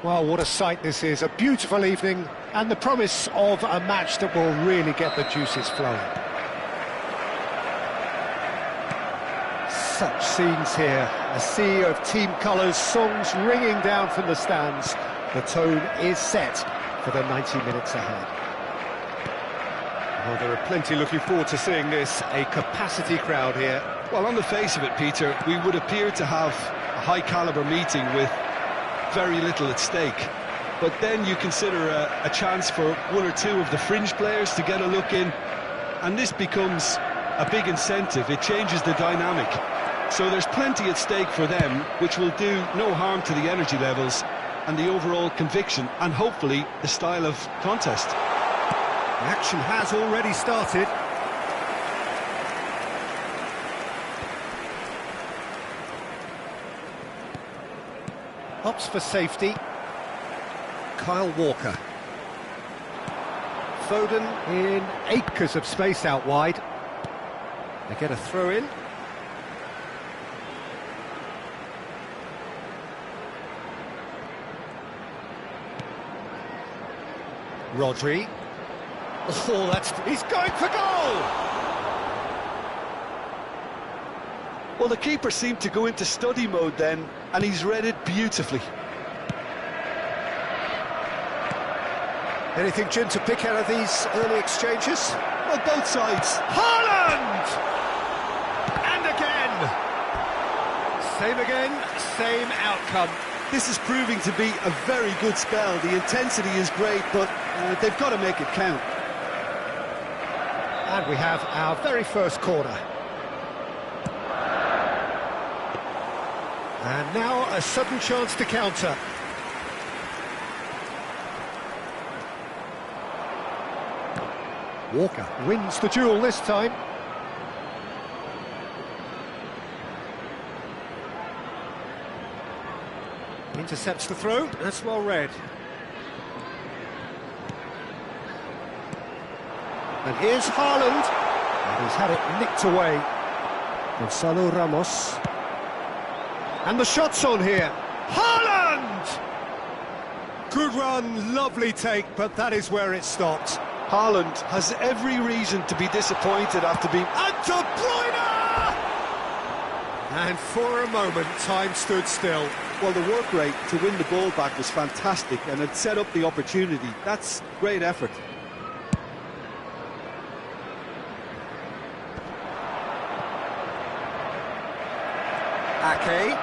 Well, what a sight this is. A beautiful evening and the promise of a match that will really get the juices flowing. Such scenes here. A sea of team colours, songs ringing down from the stands. The tone is set for the 90 minutes ahead. Well, there are plenty looking forward to seeing this. A capacity crowd here. Well, on the face of it, Peter, we would appear to have a high-caliber meeting with very little at stake. But then you consider a chance for one or two of the fringe players to get a look in, and this becomes a big incentive. It changes the dynamic. So there's plenty at stake for them, which will do no harm to the energy levels and the overall conviction, and hopefully the style of contest. The action has already started. Opts for safety. Kyle Walker. Foden in acres of space out wide. They get a throw in. Rodri. Oh, he's going for goal! Well, the keeper seemed to go into study mode then, and he's read it beautifully. Anything, Jim, to pick out of these early exchanges? Well, both sides. Haaland! And again, same outcome. This is proving to be a very good spell. The intensity is great, but they've got to make it count. And we have our very first corner. And now a sudden chance to counter. Walker wins the duel this time. Intercepts the throw, that's well read. And here's Haaland, and he's had it nicked away. Gonzalo Ramos. And the shot's on here. Haaland! Good run, lovely take, but that is where it stopped. Haaland has every reason to be disappointed after being... And De Bruyne! And for a moment, time stood still. Well, the work rate to win the ball back was fantastic, and it set up the opportunity. That's great effort. Ake.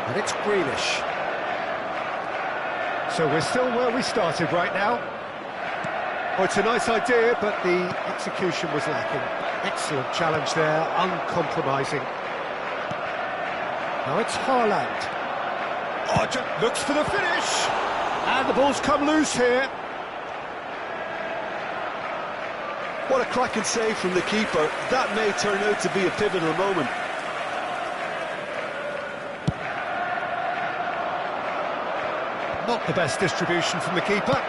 And it's Grealish. So we're still where we started right now. Oh, it's a nice idea, but the execution was lacking. Excellent challenge there, uncompromising. Now it's Haaland. Oh, just looks for the finish. And the ball's come loose here. What a cracking save from the keeper. That may turn out to be a pivotal moment. Not the best distribution from the keeper.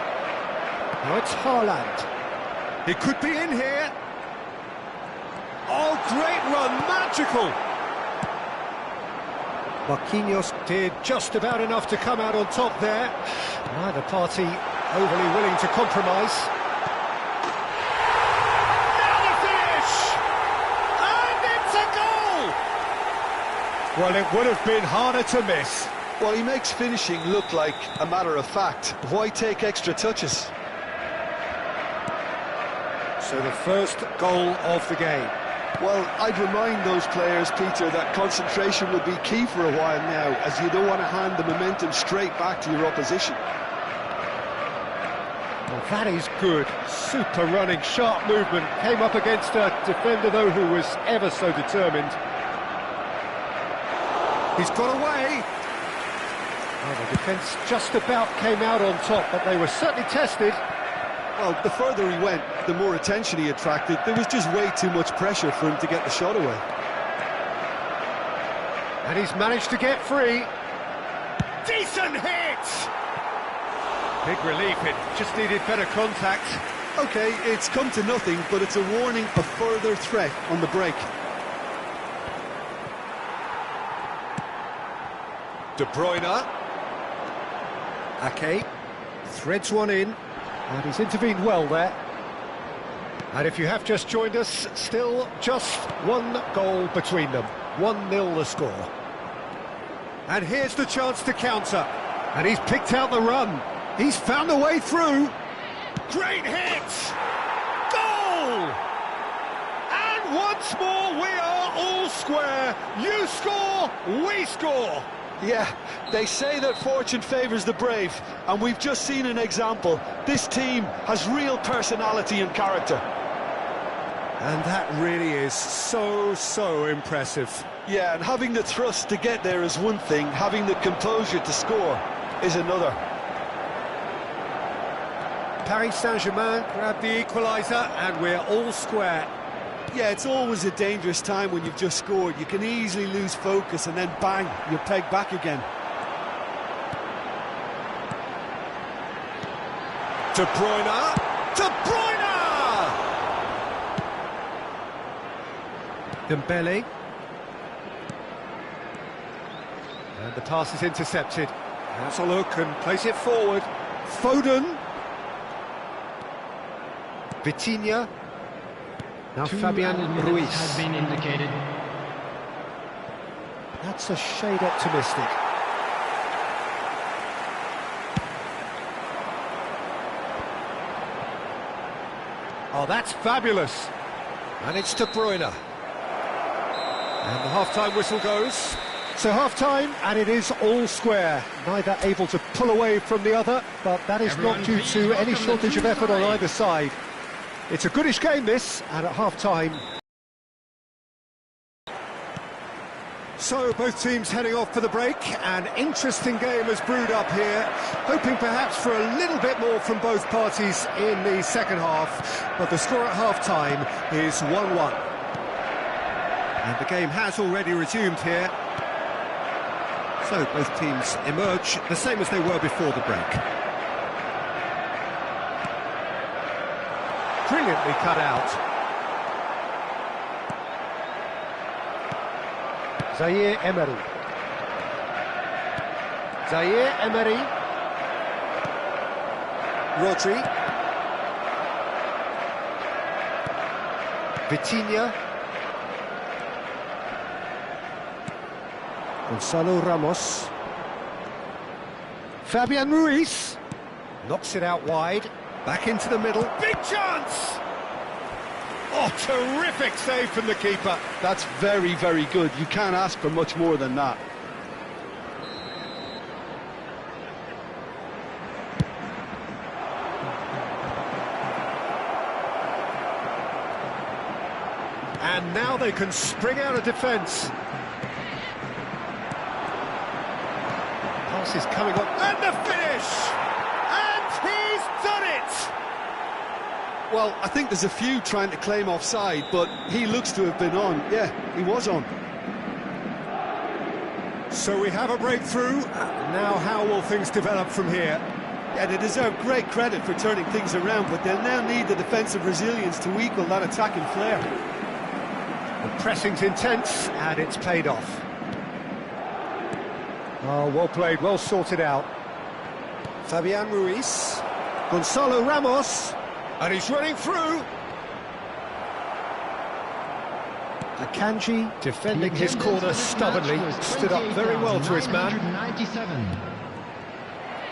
Now it's Haaland. He could be in here. Oh, great run, magical. Marquinhos did just about enough to come out on top there. Neither party overly willing to compromise. Now the finish! And it's a goal! Well, it would have been harder to miss. Well, he makes finishing look like a matter of fact. Why take extra touches? So the first goal of the game. Well, I'd remind those players, Peter, that concentration will be key for a while now, as you don't want to hand the momentum straight back to your opposition. Well, that is good. Super running, sharp movement. Came up against a defender, though, who was ever so determined. He's got away. Well, the defence just about came out on top, but they were certainly tested. Well, the further he went, the more attention he attracted. There was just way too much pressure for him to get the shot away. And he's managed to get free. Decent hit! Big relief, it just needed better contact. OK, it's come to nothing, but it's a warning of further threat on the break. De Bruyne. Ake threads one in, and he's intervened well there. And if you have just joined us, still just one goal between them. 1-0 the score. And here's the chance to counter. And he's picked out the run. He's found a way through. Great hit! Goal! And once more we are all square. You score, we score. Yeah, they say that fortune favours the brave, and we've just seen an example. This team has real personality and character. And that really is so impressive. Yeah, and having the thrust to get there is one thing, having the composure to score is another. Paris Saint-Germain grab the equaliser, and we're all square. Yeah, it's always a dangerous time when you've just scored. You can easily lose focus and then bang, you're pegged back again. De Bruyne! De Bruyne! Dembele. And the pass is intercepted. Has a look and plays it forward. Foden. Vitinha. Now Fabian Ruiz. Has been indicated. That's a shade optimistic. Oh, that's fabulous. And it's De Bruyne. And the half-time whistle goes. So half-time, and it is all square. Neither able to pull away from the other, but that is not due to any shortage of effort on either side. It's a goodish game, this, and at half-time. So both teams heading off for the break. An interesting game has brewed up here, hoping perhaps for a little bit more from both parties in the second half, but the score at half-time is 1-1. And the game has already resumed here. So both teams emerge the same as they were before the break. Brilliantly cut out. Zaire Emery. Zaire Emery. Rodri. Vitinha. Gonzalo Ramos. Fabian Ruiz. Knocks it out wide. Back into the middle. Big chance! Oh, terrific save from the keeper. That's very, very good. You can't ask for much more than that. And now they can spring out of defence. Pass is coming up. And the finish! And he's done it! Well, I think there's a few trying to claim offside, but he looks to have been on. Yeah, he was on. So we have a breakthrough. Now how will things develop from here? Yeah, they deserve great credit for turning things around, but they'll now need the defensive resilience to equal that attacking flair. The pressing's intense, and it's paid off. Oh, well played, well sorted out. Fabian Ruiz. Gonzalo Ramos. And he's running through. Akanji defending his corner stubbornly. Stood up very well to his man.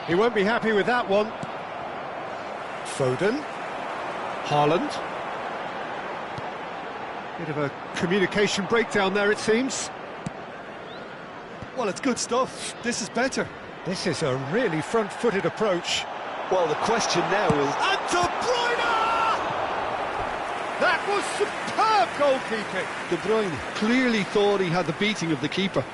He won't be happy with that one. Foden. Haaland. Bit of a communication breakdown there, it seems. Well, it's good stuff. This is better. This is a really front-footed approach. Well, the question now is... And De Bruyne! That was superb goalkeeping. De Bruyne clearly thought he had the beating of the keeper.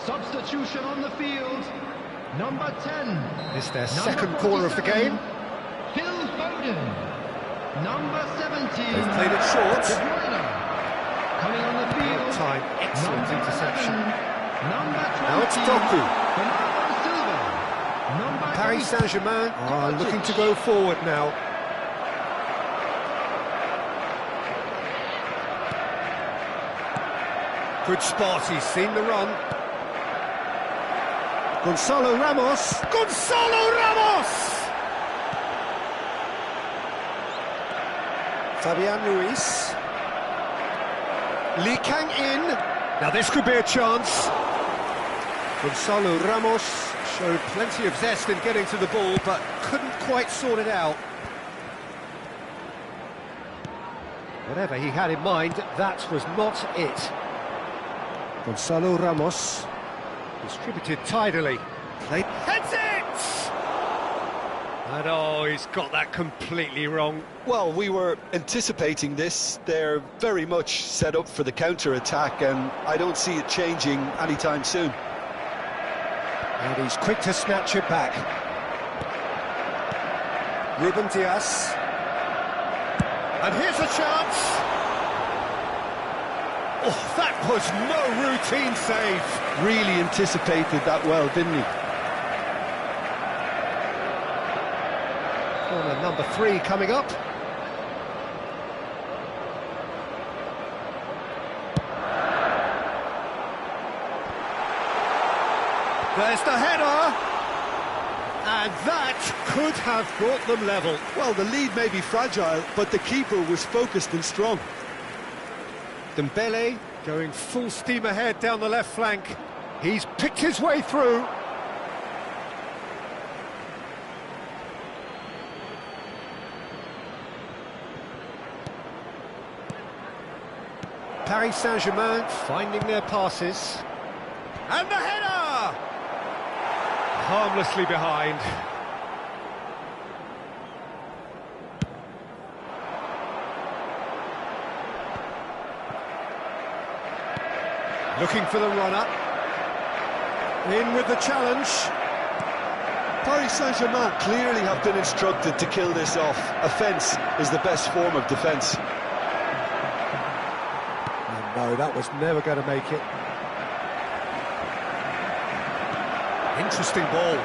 Substitution on the field. Number 10. It's their second corner of the game. Phil Foden. Number 17. They've played it short. De Bruyne. Coming on the field. Time, excellent Number interception. 11. Number 20. Now it's Doku. Bernardo Silva. Number Paris 8. Saint-Germain are looking to go forward now. Good spot, he's seen the run. Gonzalo Ramos! Gonzalo Ramos! Fabian Ruiz. Lee Kang in. Now this could be a chance. Gonzalo Ramos showed plenty of zest in getting to the ball, but couldn't quite sort it out. Whatever he had in mind, that was not it. Gonzalo Ramos, distributed tidily. Played. Heads it! And oh, he's got that completely wrong. Well, we were anticipating this. They're very much set up for the counter-attack, and I don't see it changing anytime soon. And he's quick to snatch it back. Ruben Dias. And here's a chance! Oh, that was no routine save. Really anticipated that well, didn't he? Corner number 3 coming up. There's the header. And that could have brought them level. Well, the lead may be fragile, but the keeper was focused and strong. Dembele going full steam ahead down the left flank. He's picked his way through. Paris Saint-Germain finding their passes. And the header! Harmlessly behind. Looking for the runner. In with the challenge. Paris Saint-Germain clearly have been instructed to kill this off. Offence is the best form of defence. No, that was never going to make it. Interesting ball.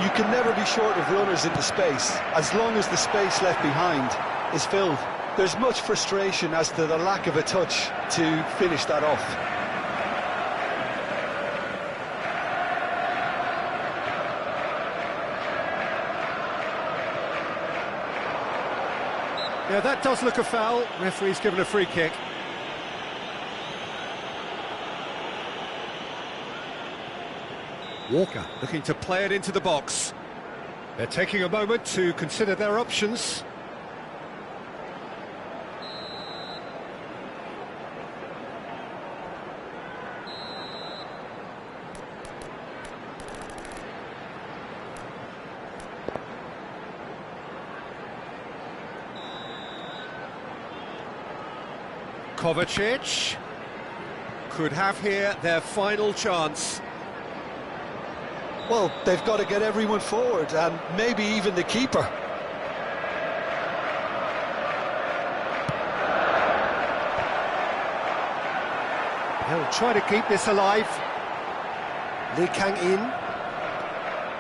You can never be short of runners into space, as long as the space left behind is filled. There's much frustration as to the lack of a touch to finish that off. Yeah, that does look a foul. Referee's given a free kick. Walker looking to play it into the box. They're taking a moment to consider their options. Kovacic could have here their final chance. Well, they've got to get everyone forward, and maybe even the keeper. He'll try to keep this alive. Lee Kang-in.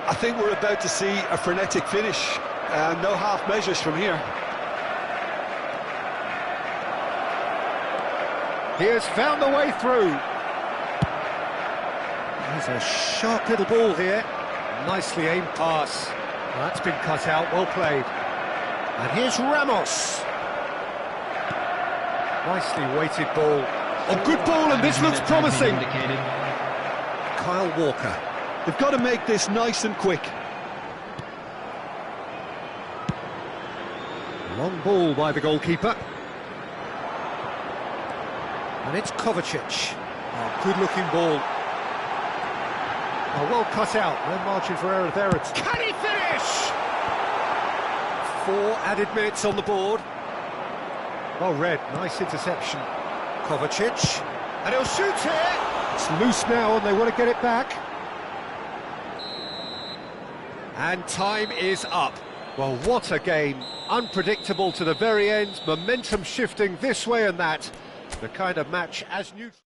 I think we're about to see a frenetic finish, and no half measures from here. He has found the way through. There's a sharp little ball here. Nicely aimed pass. Well, that's been cut out, well played. And here's Ramos. Nicely weighted ball. A good ball, and this looks promising. Kyle Walker. They've got to make this nice and quick. Long ball by the goalkeeper. And it's Kovacic. Oh, good-looking ball. Oh, well cut out. No margin for error there. Can he finish? 4 added minutes on the board. Well read. Nice interception. Kovacic. And he'll shoot here. It's loose now and they want to get it back. And time is up. Well, what a game. Unpredictable to the very end, momentum shifting this way and that. The kind of match as neutral.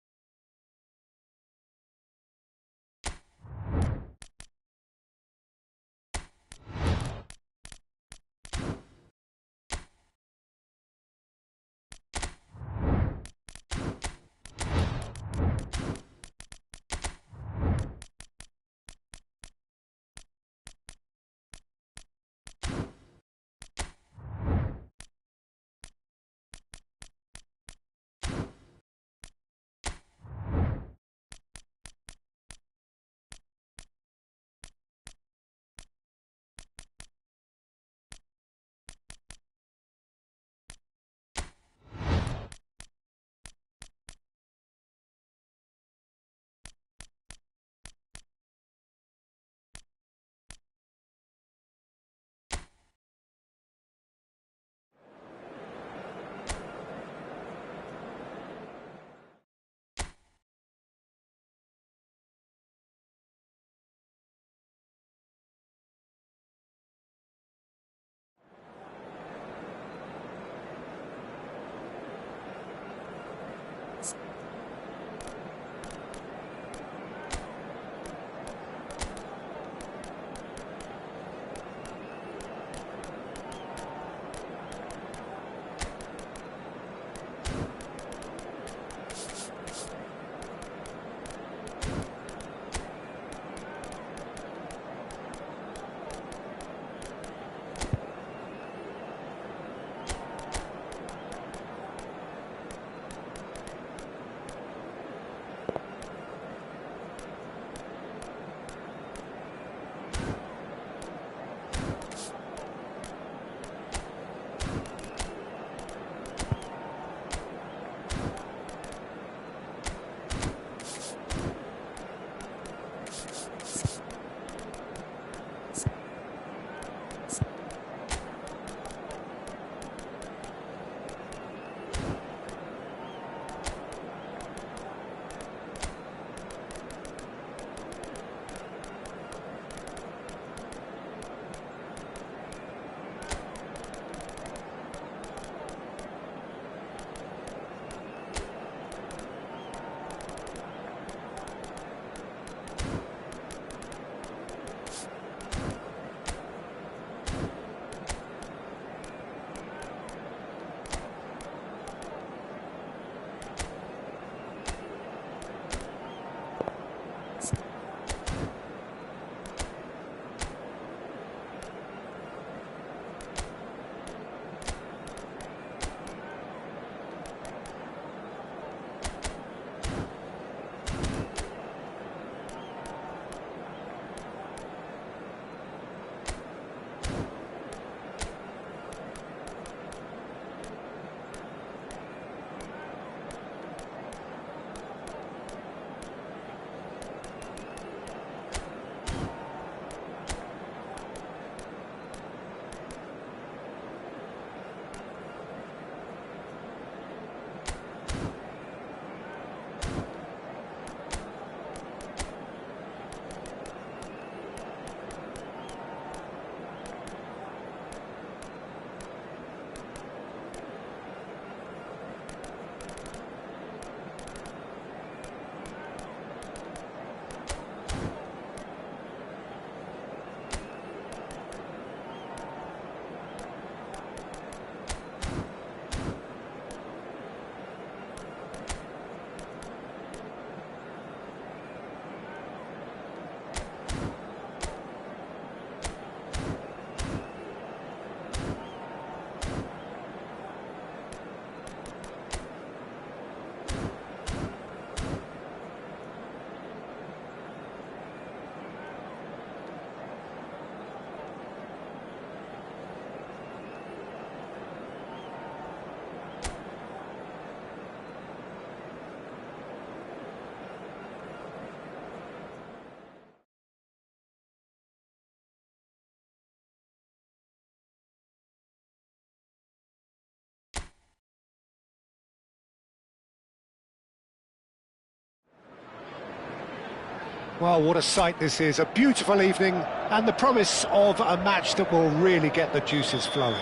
Well, what a sight this is. A beautiful evening and the promise of a match that will really get the juices flowing.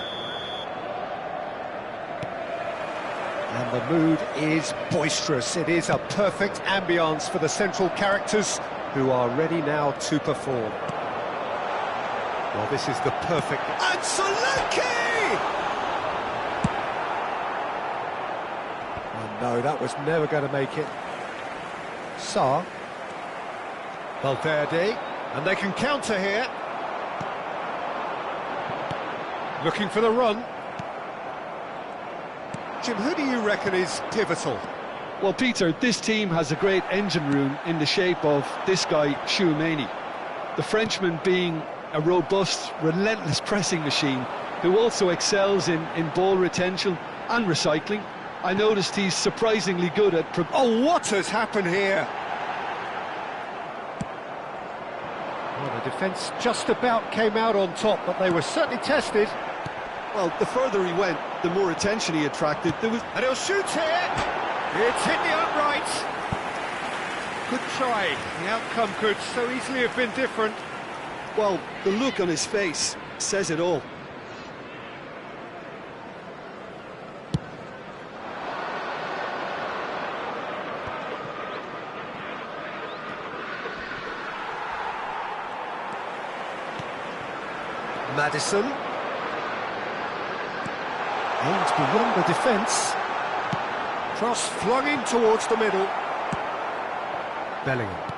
And the mood is boisterous. It is a perfect ambience for the central characters who are ready now to perform. Well, this is the perfect... And Solanke! Oh no, that was never going to make it. Sarr. Valverde, and they can counter here. Looking for the run. Jim, who do you reckon is pivotal? Well, Peter, this team has a great engine room in the shape of this guy, Tchouaméni. The Frenchman being a robust, relentless pressing machine who also excels in ball retention and recycling. I noticed he's surprisingly good at... Oh, what has happened here? Well, the defence just about came out on top, but they were certainly tested. Well, the further he went, the more attention he attracted. There was... And he'll shoot here! It's hit the upright! Good try. The outcome could so easily have been different. Well, the look on his face says it all. Madison. Aimed beyond the defence. Cross flung in towards the middle. Bellingham.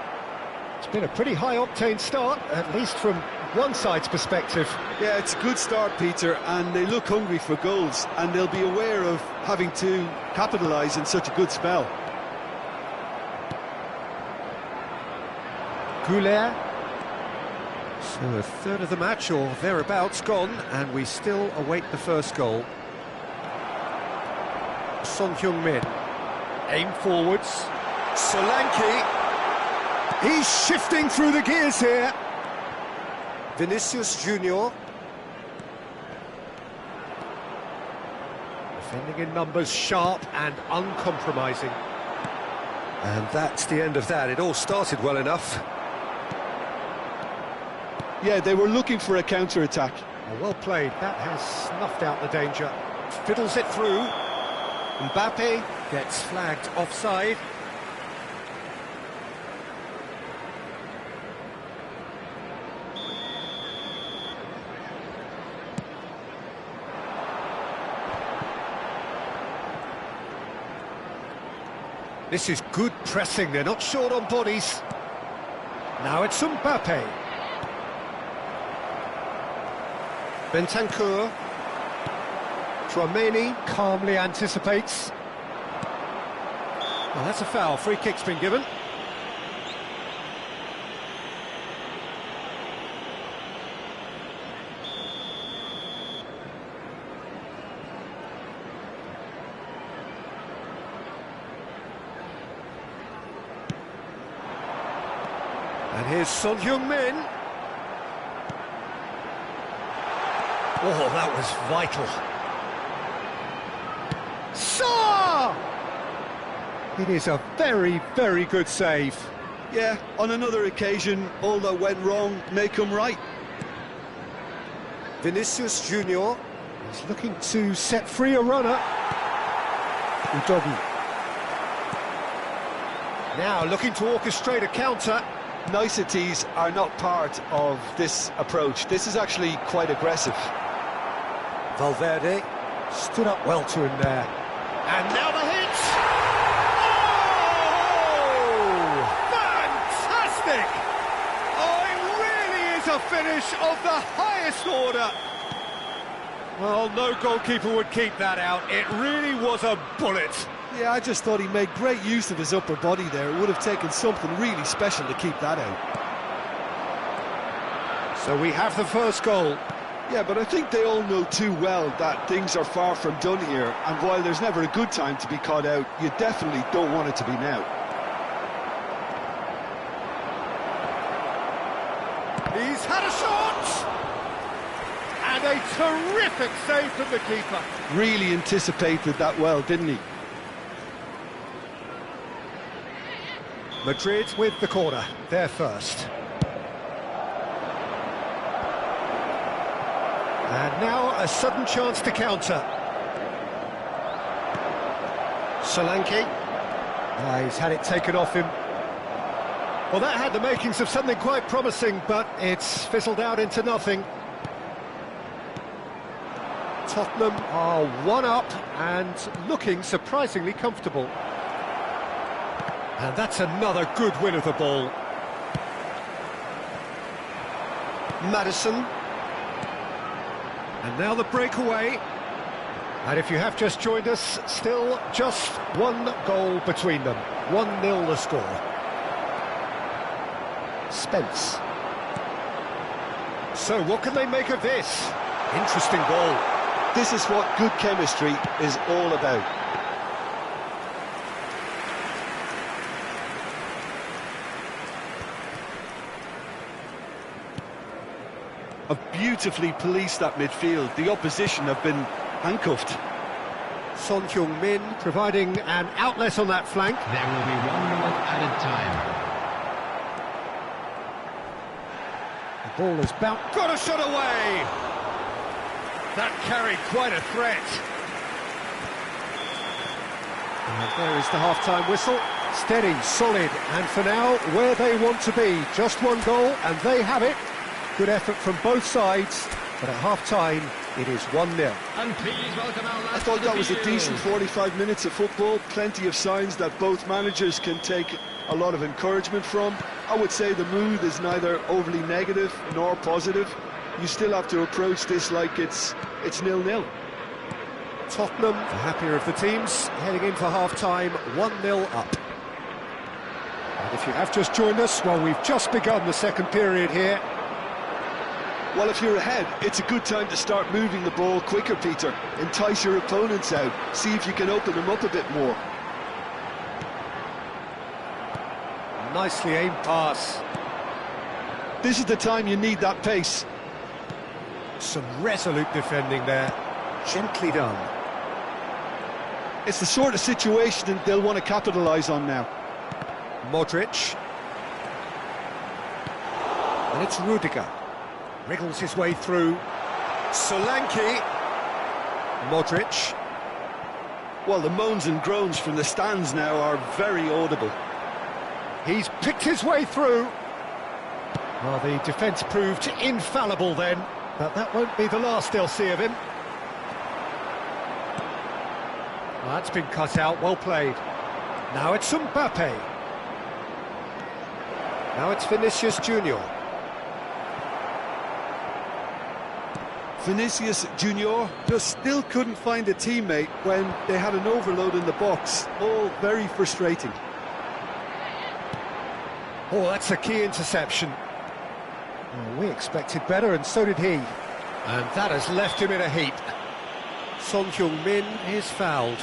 It's been a pretty high-octane start, at least from one side's perspective. Yeah, it's a good start, Peter, and they look hungry for goals, and they'll be aware of having to capitalise in such a good spell. Goulet. So a third of the match, or thereabouts, gone, and we still await the first goal. Son Heung-min. Aim forwards. Solanke. He's shifting through the gears here. Vinicius Junior. Defending in numbers, sharp and uncompromising. And that's the end of that. It all started well enough. Yeah, they were looking for a counter-attack. Well played. That has snuffed out the danger. Fiddles it through. Mbappe gets flagged offside. This is good pressing. They're not short on bodies. Now it's Mbappe. Bentancur. Tchouaméni calmly anticipates. Well, that's a foul. Free kick's been given. And here's Son Heung-min. Oh, that was vital. Sarr! It is a very, very good save. Yeah, on another occasion, all that went wrong may come right. Vinicius Junior is looking to set free a runner. Udogi. Now looking to orchestrate a counter. Niceties are not part of this approach. This is actually quite aggressive. Valverde stood up well to him there. And now the hit! Oh! Fantastic! Oh, it really is a finish of the highest order. Well, no goalkeeper would keep that out. It really was a bullet. Yeah, I just thought he made great use of his upper body there. It would have taken something really special to keep that out. So we have the first goal. Yeah, but I think they all know too well that things are far from done here, and while there's never a good time to be caught out, you definitely don't want it to be now. He's had a shot! And a terrific save from the keeper. Really anticipated that well, didn't he? Madrid with the corner, they're first. And now a sudden chance to counter. Solanke. He's had it taken off him. Well, that had the makings of something quite promising, but it's fizzled out into nothing. Tottenham are one up and looking surprisingly comfortable. And that's another good win of the ball. Maddison. And now the breakaway. And if you have just joined us, still just one goal between them. 1-0 the score. Spence. So what can they make of this? Interesting ball. This is what good chemistry is all about. Have beautifully policed that midfield. The opposition have been handcuffed. Son Heung-min providing an outlet on that flank. There will be 1 minute added time. The ball is bounced. Got a shot away! That carried quite a threat. And there is the half-time whistle. Steady, solid, and for now, where they want to be. Just one goal, and they have it. Good effort from both sides, but at half-time, it is 1-0. And please welcome our I thought that was a decent 45 minutes of football. Plenty of signs that both managers can take a lot of encouragement from. I would say the mood is neither overly negative nor positive. You still have to approach this like it's 0-0. Tottenham, the happier of the teams, heading in for half-time, 1-0 up. And if you have just joined us, well, we've just begun the second period here. Well, if you're ahead, it's a good time to start moving the ball quicker, Peter. Entice your opponents out. See if you can open them up a bit more. Nicely aimed pass. This is the time you need that pace. Some resolute defending there. Gently done. It's the sort of situation that they'll want to capitalise on now. Modric. And it's Rudiger. Wriggles his way through. Solanke. Modric. Well, the moans and groans from the stands now are very audible. He's picked his way through. Well, the defence proved infallible then, but that won't be the last they'll see of him. Well, that's been cut out, well played. Now it's Mbappe. Now it's Vinicius Junior. Vinicius Junior just still couldn't find a teammate when they had an overload in the box. All very frustrating. Oh, that's a key interception. Well, we expected better, and so did he. And that has left him in a heap. Son Heung-min is fouled.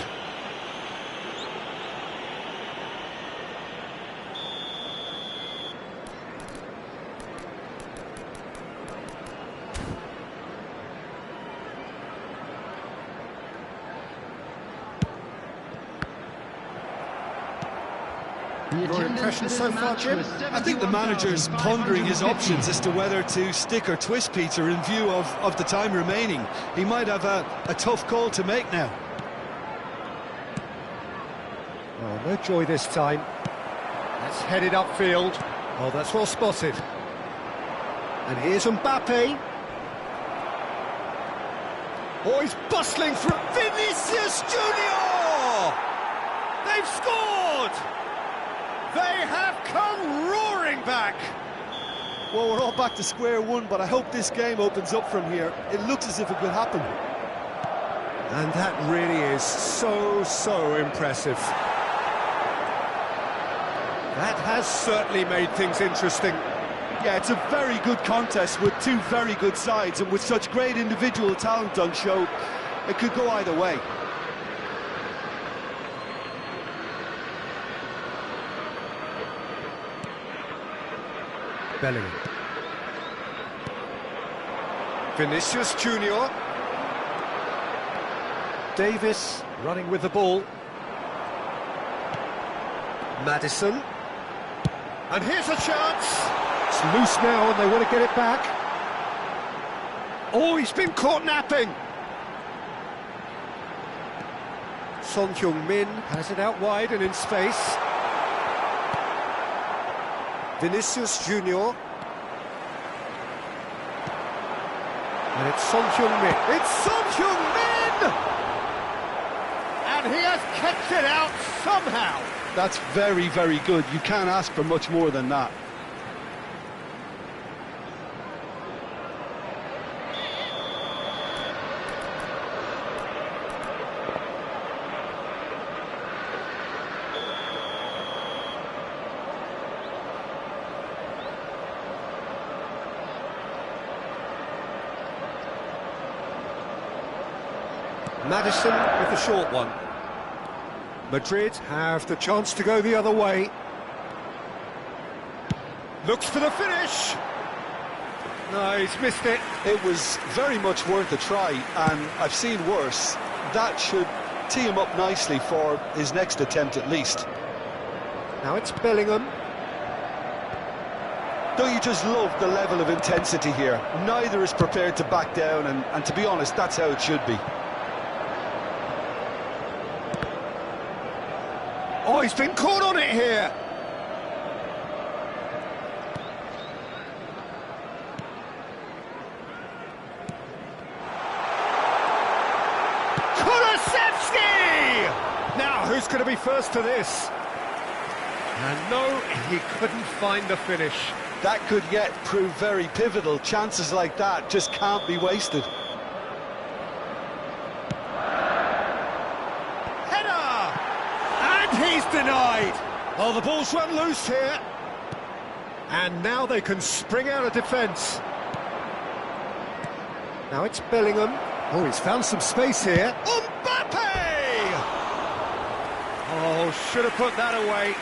Your impression so far, Jim? I think the manager's pondering his options as to whether to stick or twist Peter in view of the time remaining. He might have a tough call to make now. Oh, no joy this time. That's headed upfield. Oh, that's well spotted. And here's Mbappe. Oh, he's bustling through. Vinicius Junior! They've scored! They have come roaring back! Well, we're all back to square one, but I hope this game opens up from here. It looks as if it could happen. And that really is so impressive. That has certainly made things interesting. Yeah, it's a very good contest with two very good sides, and with such great individual talent on show, it could go either way. Bellingham. Vinicius Junior. Davis running with the ball. Maddison. And here's a chance. It's loose now and they want to get it back. Oh, he's been caught napping. Son Heung-min has it out wide and in space. Vinicius Junior. And it's Son Heung-min. It's Son Heung-min! And he has kept it out somehow. That's very, very good. You can't ask for much more than that. Madison with the short one. Madrid have the chance to go the other way. Looks for the finish. No, he's missed it. It was very much worth a try, and I've seen worse. That should tee him up nicely for his next attempt at least. Now it's Bellingham. Don't you just love the level of intensity here? Neither is prepared to back down, and to be honest, that's how it should be. Oh, he's been caught on it here. Kulusevski! Now, who's going to be first to this? And no, he couldn't find the finish. That could yet prove very pivotal. Chances like that just can't be wasted. He's denied. Oh, the ball's run loose here. And now they can spring out of defence. Now it's Bellingham. Oh, he's found some space here. Mbappe! Oh, should have put that away.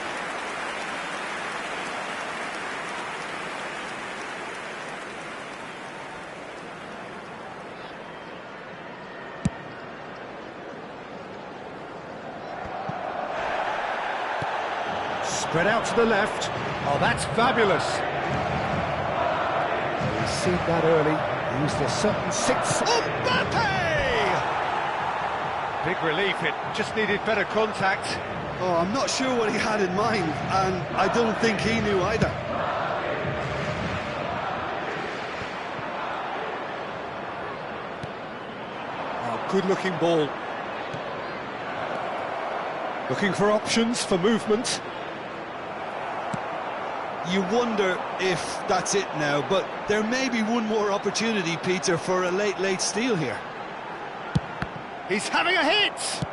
Spread out to the left. Oh, that's fabulous. He's seen that early. Used a certain six. Mbappe! Big relief. It just needed better contact. Oh, I'm not sure what he had in mind, and I don't think he knew either. Oh, good-looking ball. Looking for options for movement. You wonder if that's it now, but there may be one more opportunity, Peter, for a late steal here. He's having a hit!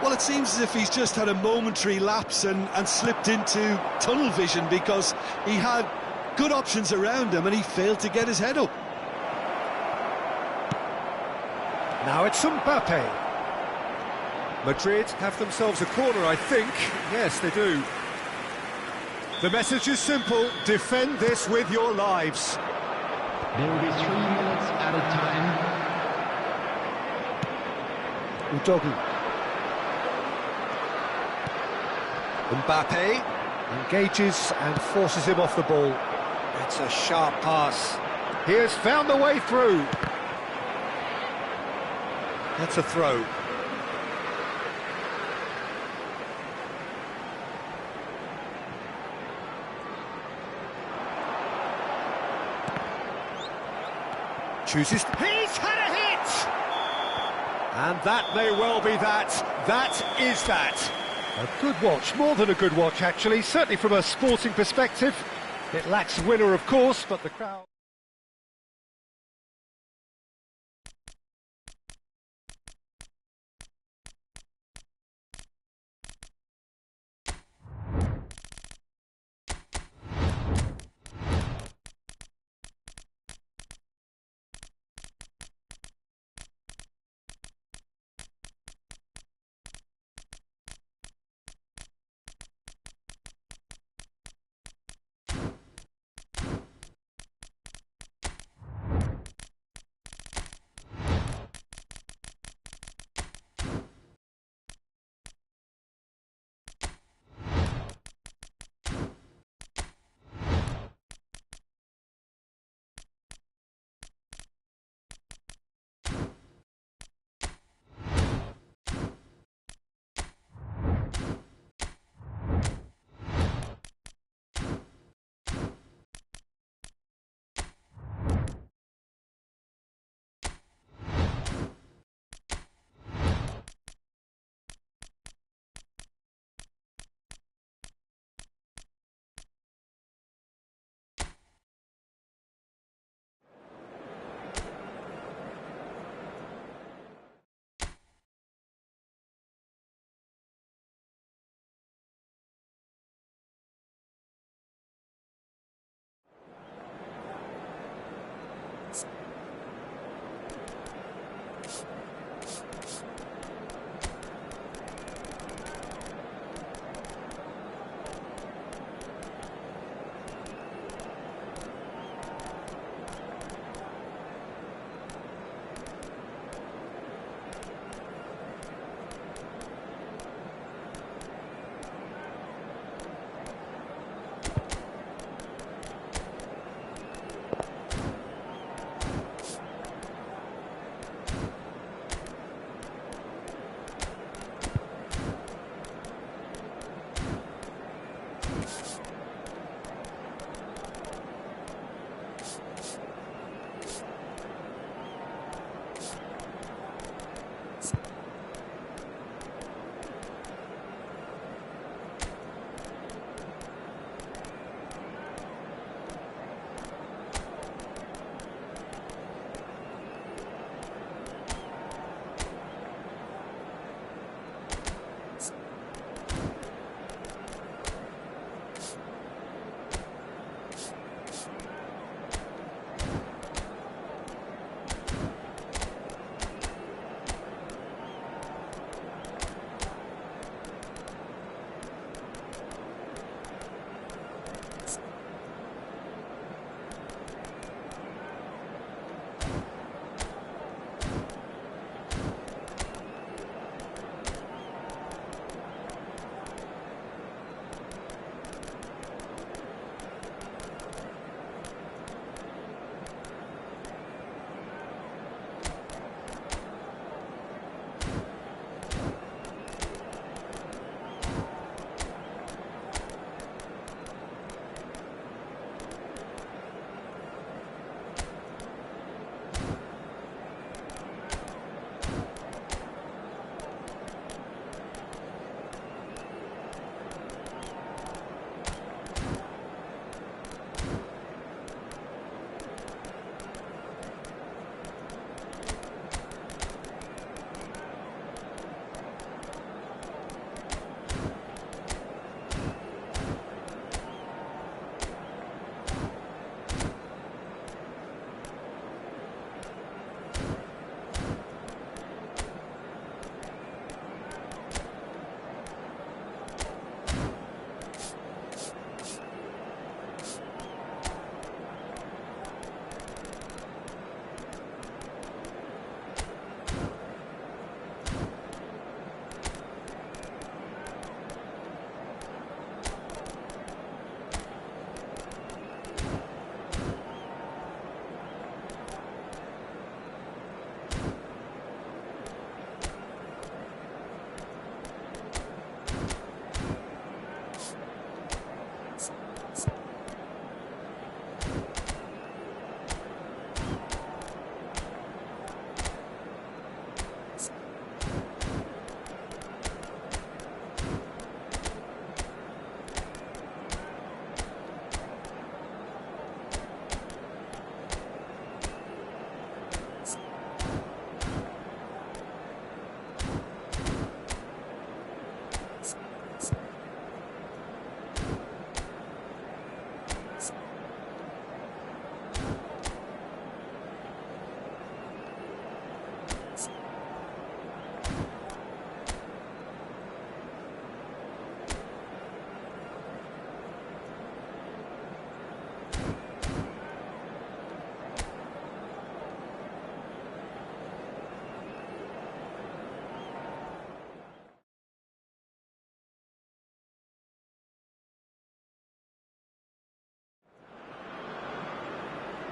Well, it seems as if he's just had a momentary lapse and slipped into tunnel vision, because he had good options around him and he failed to get his head up. Now it's Mbappe. Madrid have themselves a corner, I think. Yes, they do. The message is simple: defend this with your lives. There will be 3 minutes at a time. Udogi. Mbappe engages and forces him off the ball. It's a sharp pass. He has found the way through. That's a throw. Chooses. He's had a hit! And that may well be that. That is that. A good watch, more than a good watch actually, certainly from a sporting perspective. It lacks winner, of course, but the crowd...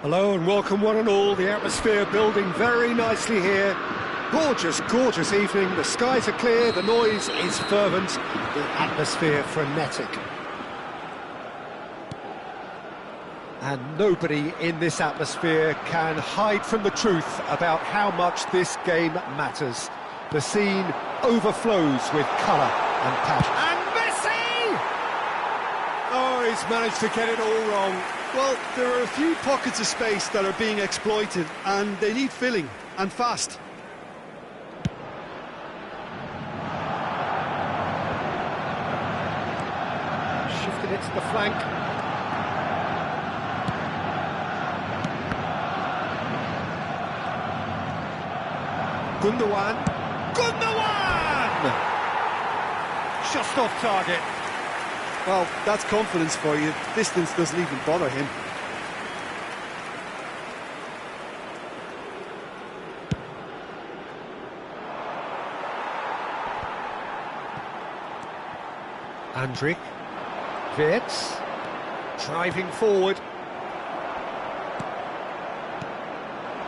Hello and welcome one and all. The atmosphere building very nicely here. Gorgeous, gorgeous evening. The skies are clear, the noise is fervent, the atmosphere frenetic. And nobody in this atmosphere can hide from the truth about how much this game matters. The scene overflows with colour and passion. And Messi! Oh, he's managed to get it all wrong. Well, there are a few pockets of space that are being exploited, and they need filling, and fast. Shifted it to the flank. Gundogan. Just off target. Well, that's confidence for you. Distance doesn't even bother him. Andrik. Wirtz. Driving forward.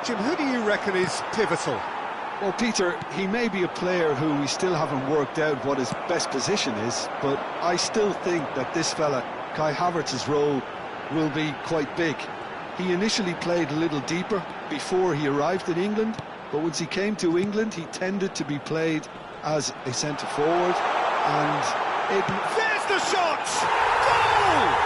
Jim, who do you reckon is pivotal? Well, Peter, he may be a player who we still haven't worked out what his best position is, but I still think that this fella, Kai Havertz's role, will be quite big. He initially played a little deeper before he arrived in England, but once he came to England, he tended to be played as a centre-forward, and it... There's the shot! Goal!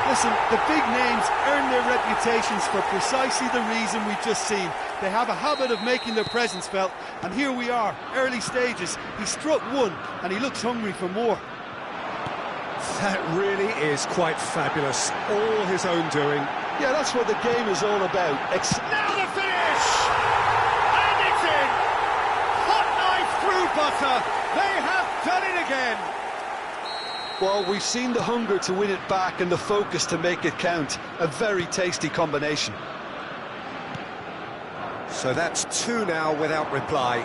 Listen, the big names earn their reputations for precisely the reason we've just seen. They have a habit of making their presence felt, and here we are, early stages. He struck one, and he looks hungry for more. That really is quite fabulous. All his own doing. Yeah, that's what the game is all about. Now the finish! And it's in! Hot knife through butter. They have done it again. Well, we've seen the hunger to win it back and the focus to make it count. A very tasty combination. So that's two now without reply.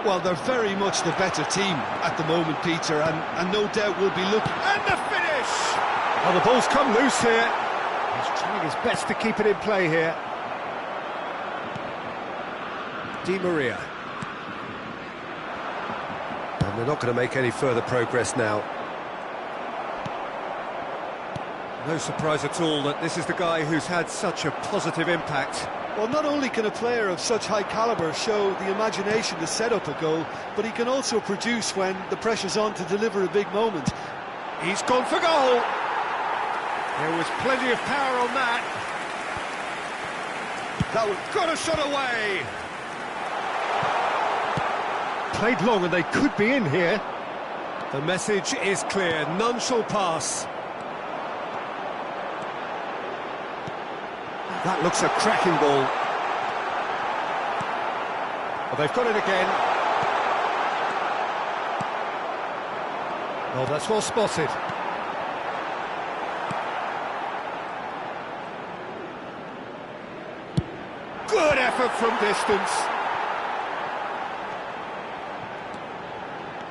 Well, they're very much the better team at the moment, Peter, and no doubt we'll be looking... And the finish! Oh, the ball's come loose here. He's trying his best to keep it in play here. Di Maria. And they're not going to make any further progress now. No surprise at all that this is the guy who's had such a positive impact. Well, not only can a player of such high calibre show the imagination to set up a goal, but he can also produce when the pressure's on to deliver a big moment. He's gone for goal! There was plenty of power on that. That was... Got a shot away! Played long and they could be in here. The message is clear, none shall pass. That looks a cracking ball. Well, they've got it again. Oh, that's well spotted. Good effort from distance.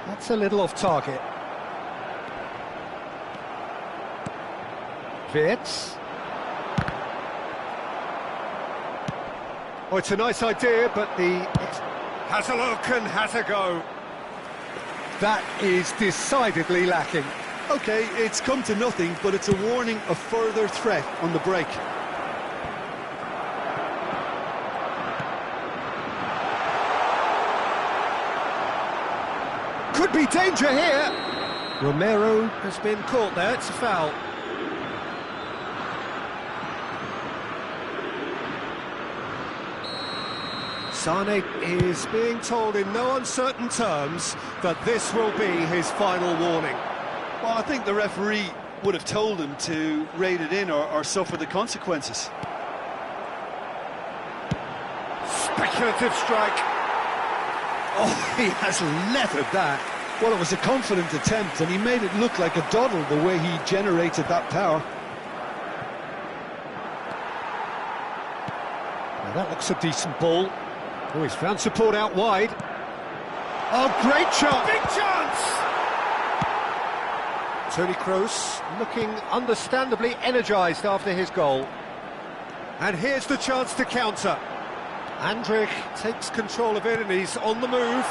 That's a little off target. Wirtz. Oh, it's a nice idea, but has a look and has a go. That is decidedly lacking. OK, it's come to nothing, but it's a warning of further threat on the break. Could be danger here. Romero has been caught there, it's a foul. Sane is being told in no uncertain terms that this will be his final warning. Well, I think the referee would have told him to rate it in or suffer the consequences. Speculative strike. Oh, he has leathered that. Well, it was a confident attempt, and he made it look like a doddle the way he generated that power. Now that looks a decent ball. Oh, he's found support out wide. Oh, great shot! Big chance! Toni Kroos looking understandably energised after his goal. And here's the chance to counter. Andrich takes control of it and he's on the move.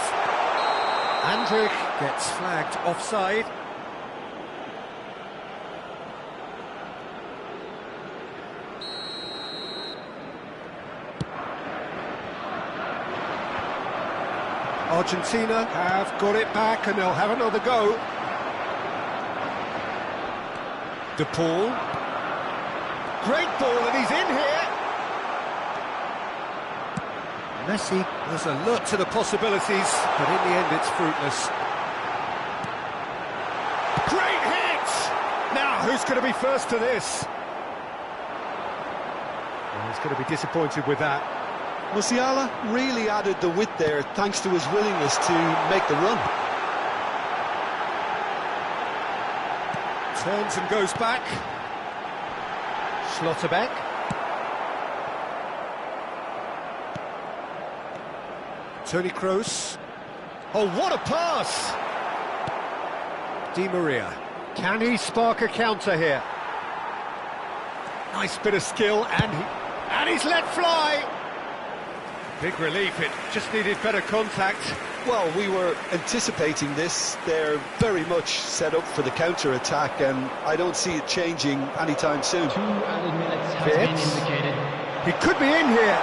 Andrich gets flagged offside. Argentina have got it back and they'll have another go. De Paul. Great ball and he's in here. Messi was alert to the possibilities, but in the end it's fruitless. Great hit! Now who's going to be first to this? Well, he's going to be disappointed with that. Musiala really added the width there thanks to his willingness to make the run. Turns and goes back. Schlotterbeck. Toni Kroos. Oh, what a pass! Di Maria. Can he spark a counter here? Nice bit of skill, and he's let fly! Big relief, it just needed better contact. Well, we were anticipating this. They're very much set up for the counter-attack, and I don't see it changing anytime soon. 2 added minutes has been indicated. He could be in here.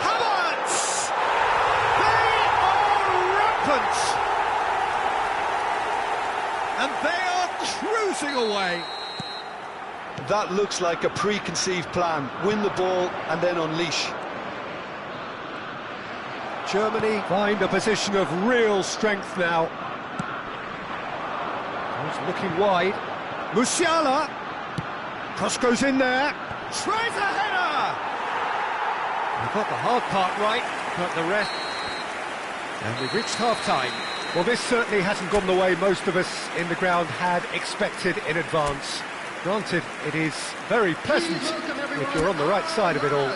Havertz! They are rampant! And they are cruising away. That looks like a preconceived plan. Win the ball and then unleash. Germany find a position of real strength now. He's looking wide. Musiala. Cross goes in there. Tries a header! He got the hard part right, but the rest... And we've reached half-time. Well, this certainly hasn't gone the way most of us in the ground had expected in advance. Granted, it is very pleasant if you're on the right side of it all.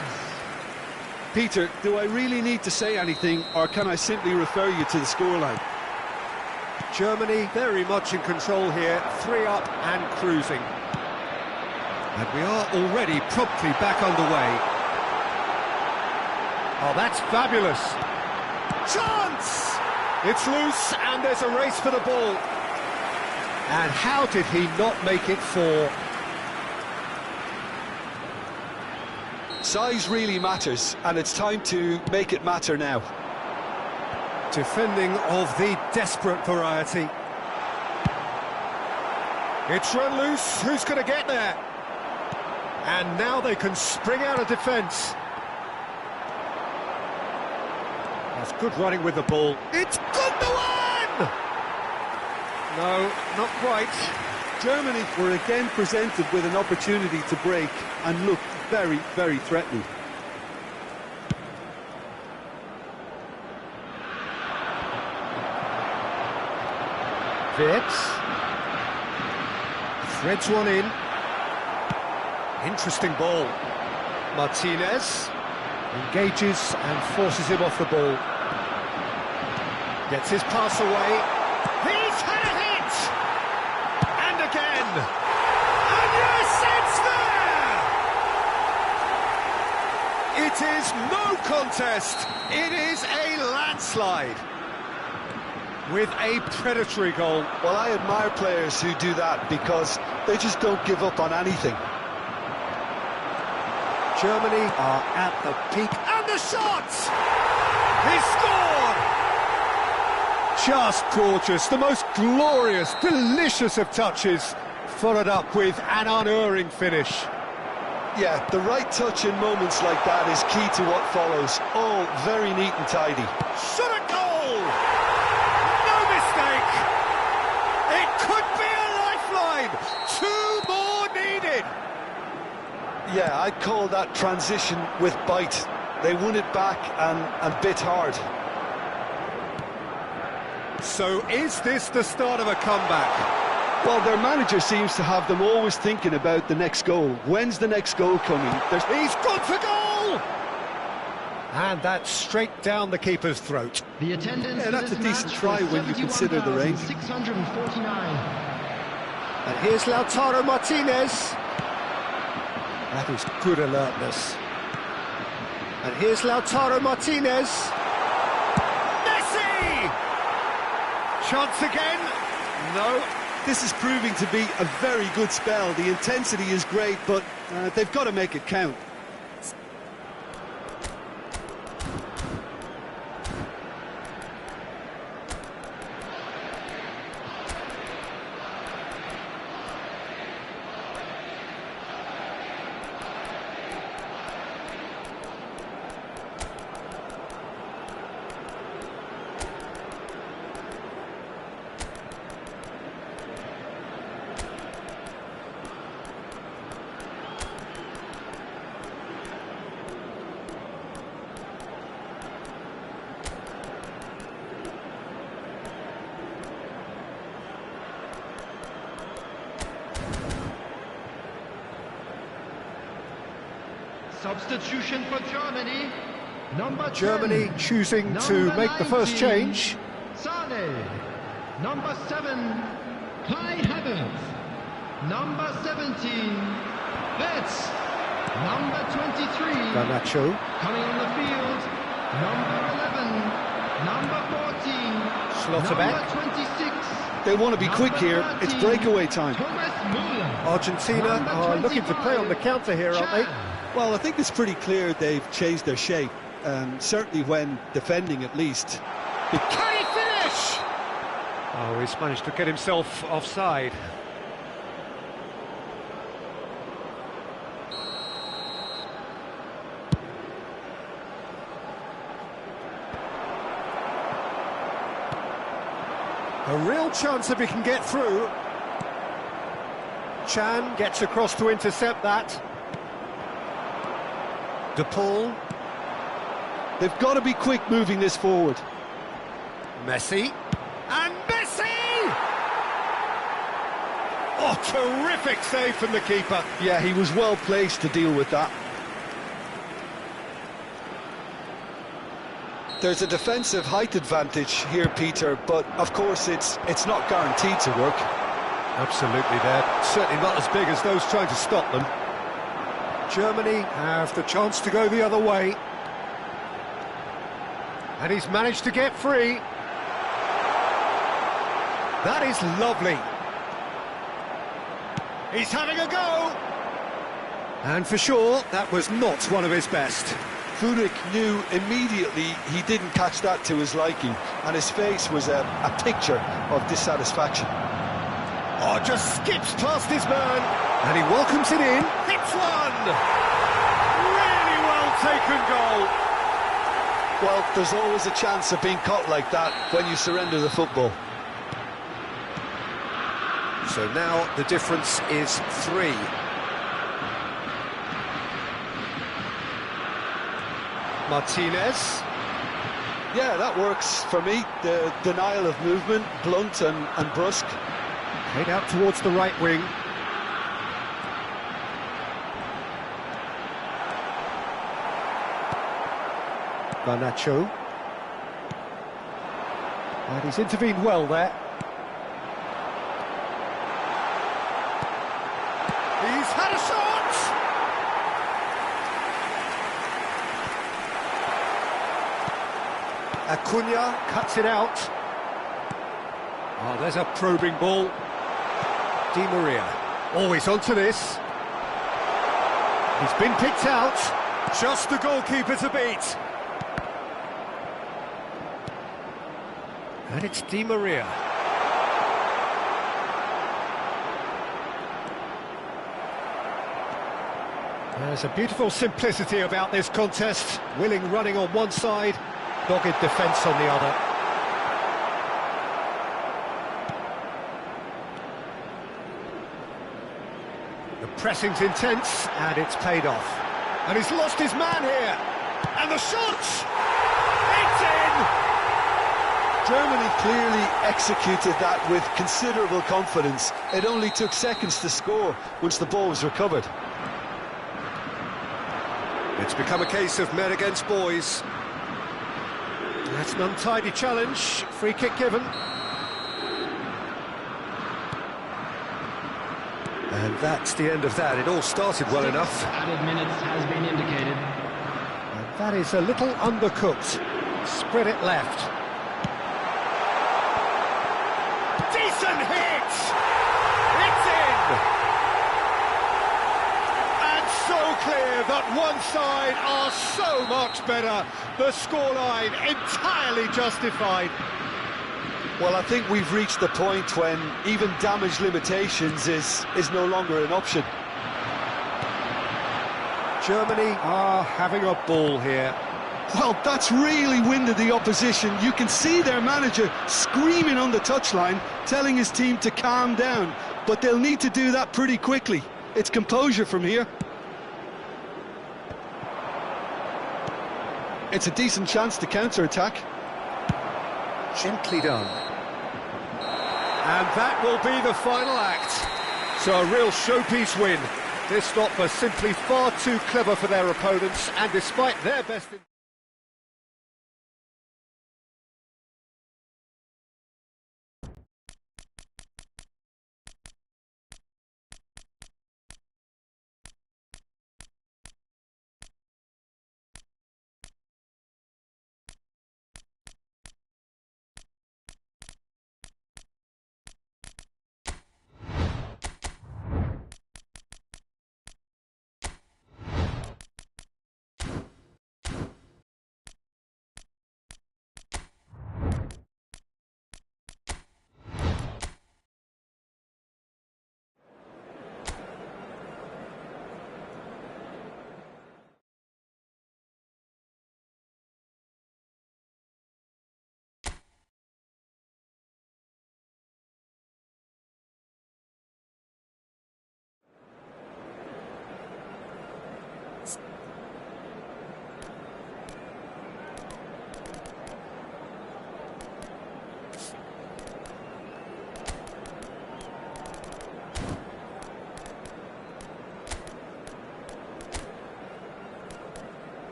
Peter, do I really need to say anything, or can I simply refer you to the scoreline? Germany very much in control here, 3 up and cruising. And we are already promptly back underway. Oh, that's fabulous. Chance! It's loose and there's a race for the ball. And how did he not make it 4? Size really matters, and it's time to make it matter now. Defending of the desperate variety. It's run loose, who's going to get there? And now they can spring out of defence. That's good running with the ball. It's Gundogan! No, not quite. Germany were again presented with an opportunity to break and looked very, very threatening. Wirtz threads one in. Interesting ball. Martinez engages and forces him off the ball. Gets his pass away. He's had a hit! And again! And yes, it's there! It is no contest. It is a landslide. With a predatory goal. Well, I admire players who do that because they just don't give up on anything. Germany are at the peak. And the shot! He scored! Just gorgeous. The most glorious, delicious of touches. Followed up with an unerring finish. Yeah, the right touch in moments like that is key to what follows. All very neat and tidy. Shot a goal! No mistake! It could be a lifeline! 2 more needed! Yeah, I'd call that transition with bite. They won it back and bit hard. So is this the start of a comeback? Well, their manager seems to have them always thinking about the next goal. When's the next goal coming? He's gone for goal! And that's straight down the keeper's throat. The attendance that's a decent try when you consider the range. 649. And here's Lautaro Martinez. That is good alertness. And here's Lautaro Martinez. Messi! Chance again? No. This is proving to be a very good spell. The intensity is great, but they've got to make it count. Substitution for Germany. Number 10. Germany choosing to Number make the first 19, change. Sane. Number 7, Kai Havertz. Number 17, Betts. Number 23, Garnacho. coming on the field. Number 11, number 14, Schlotterbeck. number 26. They want to be quick here. It's breakaway time. Thomas Müller. Argentina Number are looking to play on the 25, counter here, aren't they? Chan. Well, I think it's pretty clear they've changed their shape, certainly when defending at least. Can he finish? Oh, he's managed to get himself offside. A real chance if he can get through. Chan gets across to intercept that. De Paul. They've got to be quick moving this forward. Messi. And Messi! Oh, terrific save from the keeper. Yeah, he was well placed to deal with that. There's a defensive height advantage here, Peter, but of course it's not guaranteed to work. Absolutely, they're certainly not as big as those trying to stop them. Germany have the chance to go the other way. And he's managed to get free. That is lovely. He's having a go. And for sure, that was not one of his best. Funik knew immediately he didn't catch that to his liking, and his face was a picture of dissatisfaction. Oh, just skips past his man. And he welcomes it in. Hits one! Really well taken goal. Well, there's always a chance of being caught like that when you surrender the football. So now the difference is 3. Martinez. Yeah, that works for me. The denial of movement, blunt and brusque. Played out towards the right wing. Garnacho. And he's intervened well there. He's had a shot! Acuna cuts it out. Oh, there's a probing ball. Di Maria. Always onto this. He's been picked out. Just the goalkeeper to beat. And it's Di Maria. There's a beautiful simplicity about this contest. Willing running on one side, dogged defence on the other. The pressing's intense, and it's paid off. And he's lost his man here. And the shot! It's in! Germany clearly executed that with considerable confidence. It only took seconds to score once the ball was recovered. It's become a case of men against boys. That's an untidy challenge. Free kick given. And that's the end of that. It all started well enough. Added minutes has been indicated. And that is a little undercooked. Spread it left. Decent hit! It's in! And so clear that one side are so much better. The scoreline entirely justified. Well, I think we've reached the point when even damage limitations is no longer an option. Germany are having a ball here. Well, that's really winded the opposition. You can see their manager screaming on the touchline, telling his team to calm down. But they'll need to do that pretty quickly. It's composure from here. It's a decent chance to counter-attack. Gently done. And that will be the final act. So a real showpiece win. This lot were simply far too clever for their opponents, and despite their best...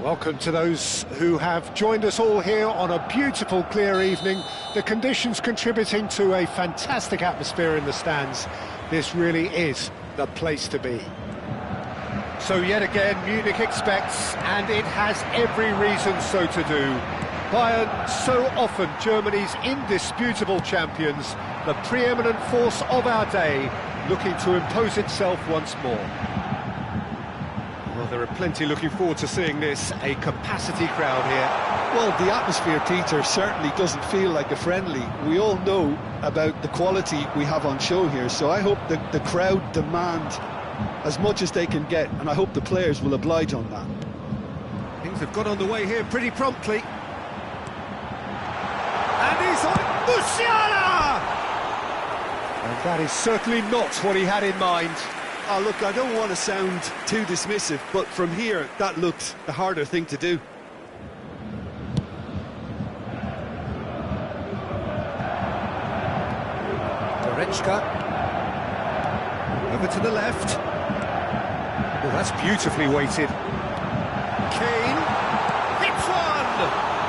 Welcome to those who have joined us all here on a beautiful, clear evening. The conditions contributing to a fantastic atmosphere in the stands. This really is the place to be. So yet again, Munich expects, and it has every reason so to do. Bayern, so often Germany's indisputable champions, the preeminent force of our day, looking to impose itself once more. Well, there are plenty looking forward to seeing this, a capacity crowd here. Well, the atmosphere, Peter, certainly doesn't feel like a friendly. We all know about the quality we have on show here, so I hope that the crowd demand as much as they can get, and I hope the players will oblige on that. Things have got underway here pretty promptly. And he's on Musiala! And that is certainly not what he had in mind. Oh, look, I don't want to sound too dismissive, but from here, that looked the harder thing to do. Goretzka. Over to the left. Oh, that's beautifully weighted. Kane. Hits one!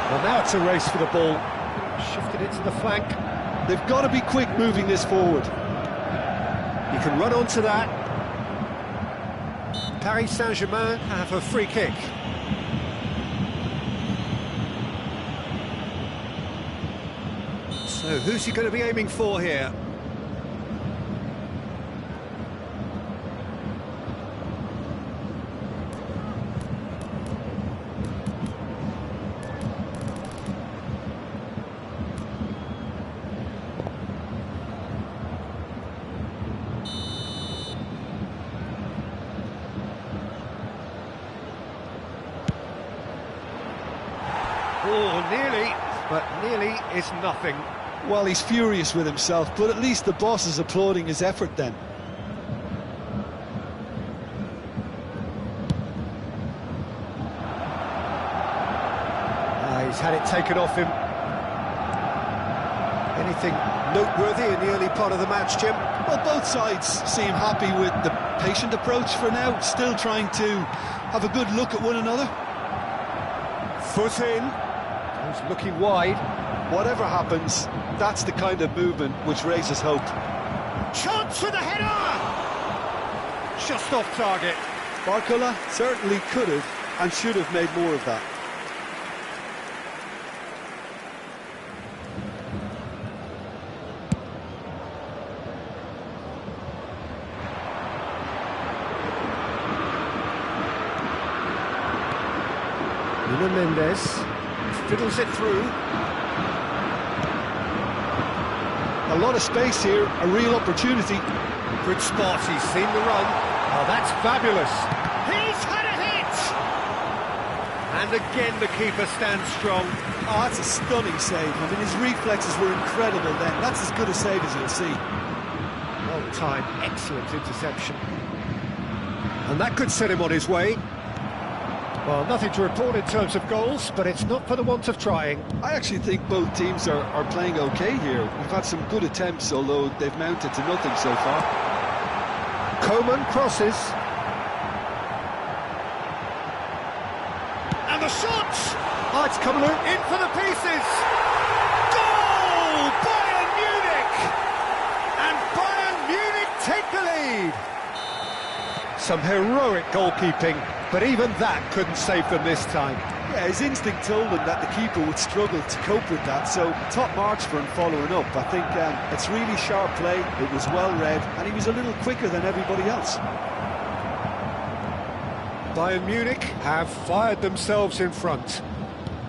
Well, now it's a race for the ball. Shifted it to the flank. They've got to be quick moving this forward. You can run onto that. Paris Saint-Germain have a free kick. So who's he going to be aiming for here? Oh, nearly, but nearly is nothing. Well, he's furious with himself, but at least the boss is applauding his effort then. He's had it taken off him. Anything noteworthy in the early part of the match, Jim? Well, both sides seem happy with the patient approach for now, still trying to have a good look at one another. Foot in. He's looking wide. Whatever happens, that's the kind of movement which raises hope. Chance for the header! Just off target. Barcola certainly could have and should have made more of that. Nuno Mendes fiddles it through. A lot of space here, a real opportunity. Good spot, he's seen the run. Oh, that's fabulous. He's had a hit! And again the keeper stands strong. Oh, that's a stunning save. I mean, his reflexes were incredible then. That's as good a save as you'll see. Well timed, excellent interception. And that could set him on his way. Well, nothing to report in terms of goals, but it's not for the want of trying. I actually think both teams are playing okay here. We've had some good attempts, although they've mounted to nothing so far. Coman crosses. And the shot! Oh, it's coming in for the pieces! Goal! Bayern Munich! And Bayern Munich take the lead! Some heroic goalkeeping, but even that couldn't save them this time. Yeah, his instinct told him that the keeper would struggle to cope with that, so top marks for him following up. I think it's really sharp play, it was well read, and he was a little quicker than everybody else. Bayern Munich have fired themselves in front.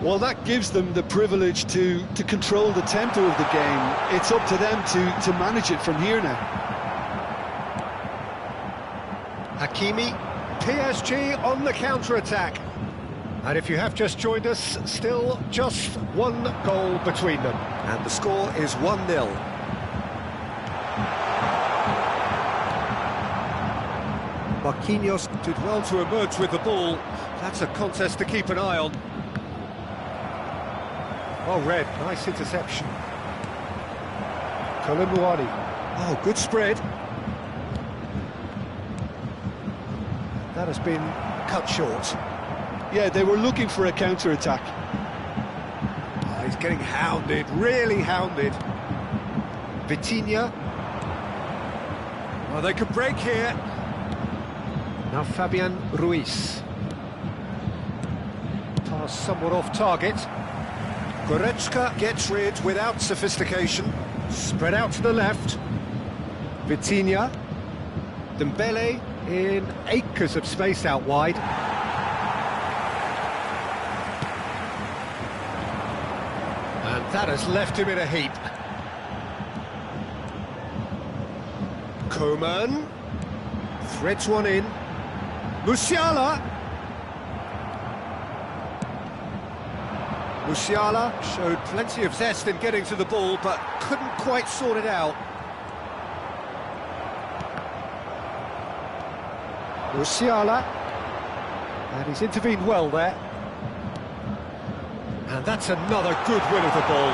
Well, that gives them the privilege to control the tempo of the game. It's up to them to manage it from here now. Hakimi, PSG on the counter-attack. And if you have just joined us, still just one goal between them. And the score is 1-0. Marquinhos did well to emerge with the ball. That's a contest to keep an eye on. Oh, Red, nice interception. Kalimuani. Oh, good spread. That has been cut short. Yeah, they were looking for a counter-attack. Oh, he's getting hounded, really hounded. Vitinha. Well, they could break here. Now Fabian Ruiz. Pass somewhat off target. Goretzka gets rid without sophistication. Spread out to the left. Vitinha. Dembele in acres of space out wide. And that has left him in a heap. Coman threads one in. Musiala. Musiala showed plenty of zest in getting to the ball, but couldn't quite sort it out. Musiala. And he's intervened well there. And that's another good win of the ball.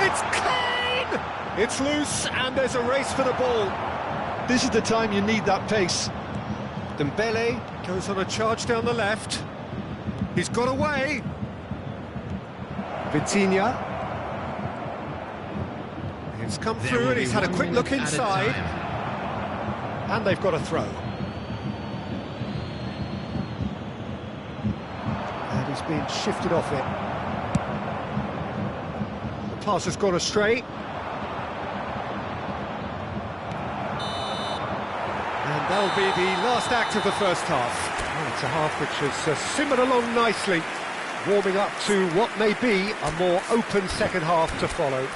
It's clean! It's loose, and there's a race for the ball. This is the time you need that pace. Dembele goes on a charge down the left. He's got away. Vitinha. It's come through and he's had a quick look inside. And they've got a throw. And he's been shifted off it. The pass has gone astray. And that'll be the last act of the first half. Well, it's a half which has simmered along nicely, warming up to what may be a more open second half to follow.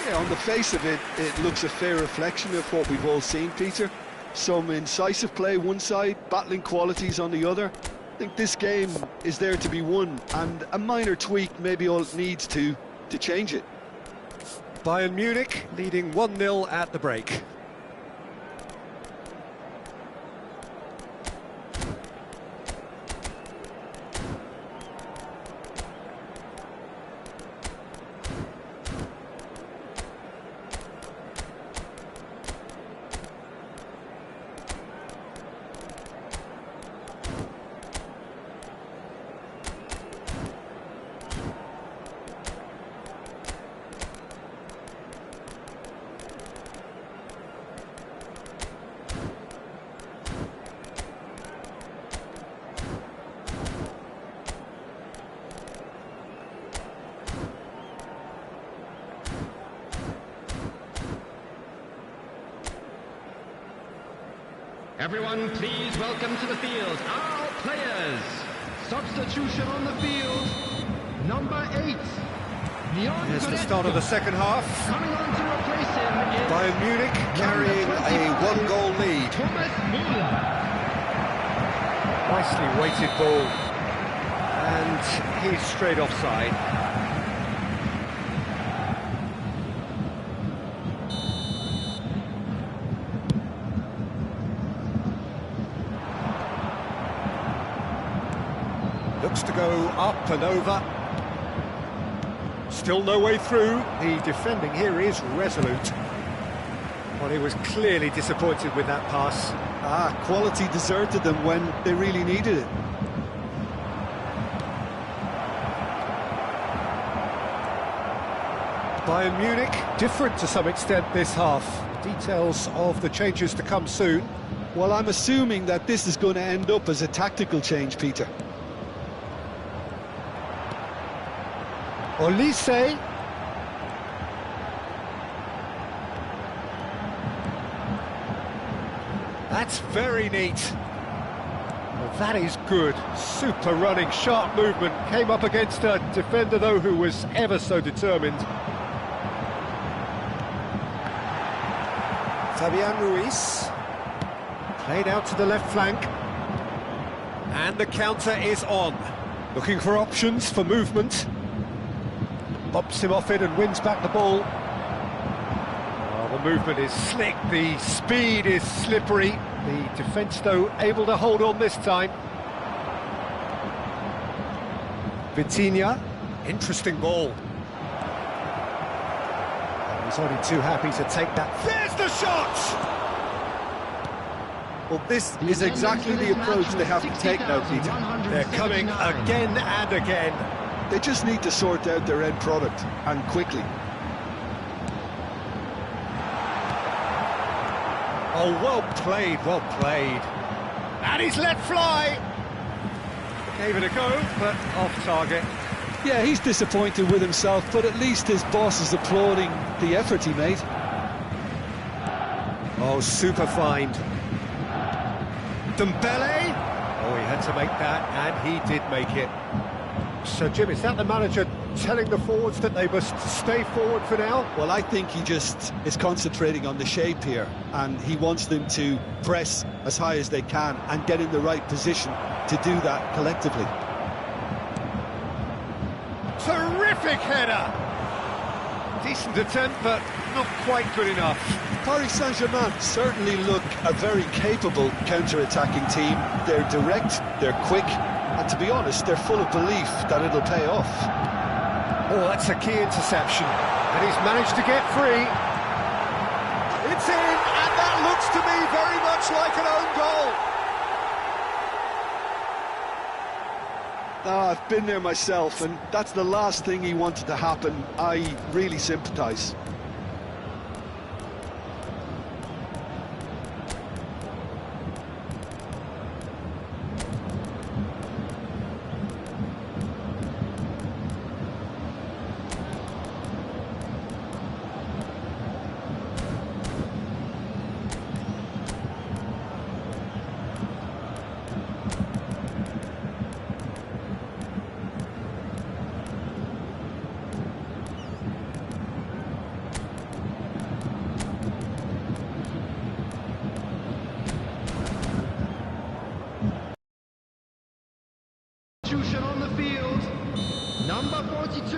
Yeah, on the face of it, it looks a fair reflection of what we've all seen, Peter. Some incisive play one side, battling qualities on the other. I think this game is there to be won, and a minor tweak maybe all it needs to change it. Bayern Munich leading 1-0 at the break. Everyone, please welcome to the field our players. Substitution on the field, number 8. Here's the start of the second half. Coming on to replace him is Bayern Munich carrying a one-goal lead. Nicely weighted ball. And he's straight offside. Looks to go up and over. Still no way through. The defending here is resolute. Well, he was clearly disappointed with that pass. Quality deserted them when they really needed it. Bayern Munich, different to some extent this half. Details of the changes to come soon. Well, I'm assuming that this is going to end up as a tactical change, Peter. Olise. That's very neat. Well, that is good. Super running, sharp movement. Came up against a defender, though, who was ever so determined. Fabian Ruiz. Played out to the left flank. And the counter is on. Looking for options for movement. Bops him off it and wins back the ball. Oh, the movement is slick, the speed is slippery. The defence, though, able to hold on this time. Vitinha, interesting ball. And he's only too happy to take that. There's the shot! Well, this is exactly the approach they have to take now, Peter. They're coming again and again. They just need to sort out their end product, and quickly. Oh, well played, well played. And he's let fly. Gave it a go, but off target. Yeah, he's disappointed with himself, but at least his boss is applauding the effort he made. Oh, super find. Dembele. Oh, he had to make that, and he did make it. So, Jim, is that the manager telling the forwards that they must stay forward for now? Well, I think he just is concentrating on the shape here, and he wants them to press as high as they can and get in the right position to do that collectively. Terrific header! Decent attempt, but not quite good enough. Paris Saint-Germain certainly look a very capable counter-attacking team. They're direct, they're quick, and to be honest, they're full of belief that it'll pay off. Oh, that's a key interception, and he's managed to get free. It's in, and that looks to me very much like an own goal. I've been there myself, and that's the last thing he wanted to happen. I really sympathise. On the field, number 42,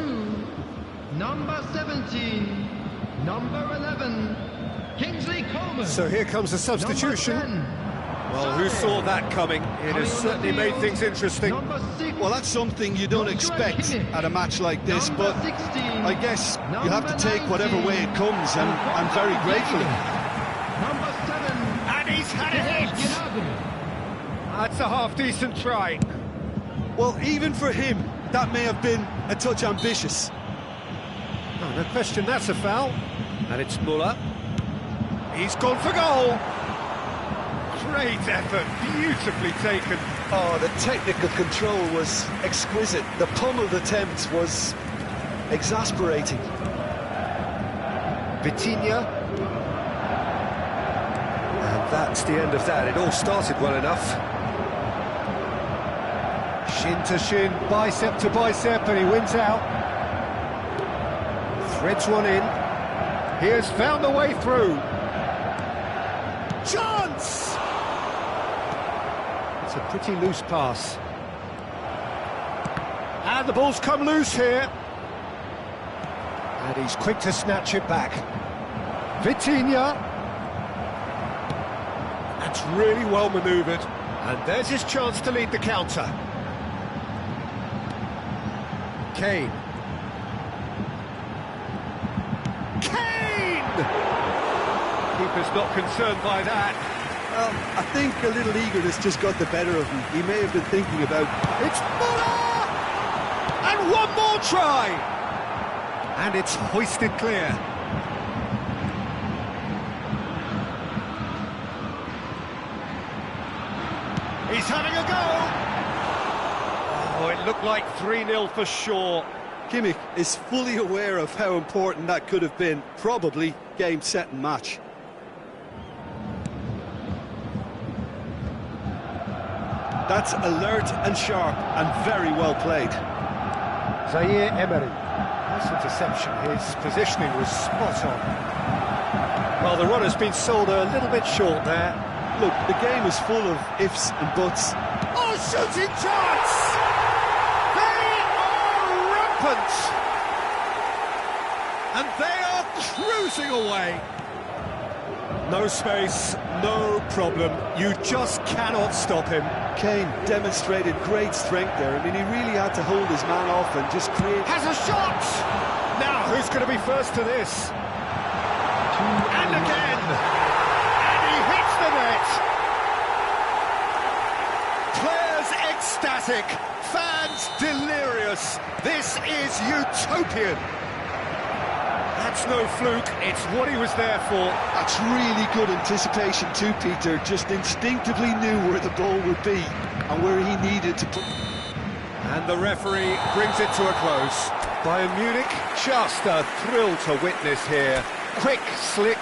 number 17, number 11, Kingsley Coleman. So here comes a substitution. Well, who saw that coming? It has certainly made things interesting. Well, that's something you don't expect at a match like this, but I guess you have to take whatever way it comes, and I'm very grateful. Number 7, And he's had a hit! That's a half-decent try. Well, even for him, that may have been a touch ambitious. Oh, no question, that's a foul. And it's Muller. He's gone for goal. Great effort, beautifully taken. Oh, the technical control was exquisite. The pummeled attempt was exasperating. Vitinha. And that's the end of that. It all started well enough. Shin to shin, bicep to bicep, and he wins out. Threads one in. He has found the way through. Chance! It's a pretty loose pass. And the ball's come loose here. And he's quick to snatch it back. Vitinha. That's really well manoeuvred. And there's his chance to lead the counter. Kane. Keeper's not concerned by that. Well, I think a little eagerness just got the better of him. He may have been thinking about... It's Muller! And one more try! And it's hoisted clear. He's having a go! Oh, it looked like 3-0 for sure. Kimmich is fully aware of how important that could have been. Probably game, set and match. That's alert and sharp and very well played. Zaire Emery. Nice interception. His positioning was spot on. Well, the run has been sold a little bit short there. Look, the game is full of ifs and buts. Oh, shooting chance! They are rampant! And they are cruising away. No space, no problem. You just cannot stop him. Kane demonstrated great strength there. I mean, he really had to hold his man off and just create... Has a shot! Now, who's going to be first to this? And again! And he hits the net! ecstatic, fans delirious. This is utopian. That's no fluke, it's what he was there for. That's really good anticipation too, Peter. Just instinctively knew where the ball would be and where he needed to put. And the referee brings it to a close. Bayern Munich, just a thrill to witness here. Quick, slick,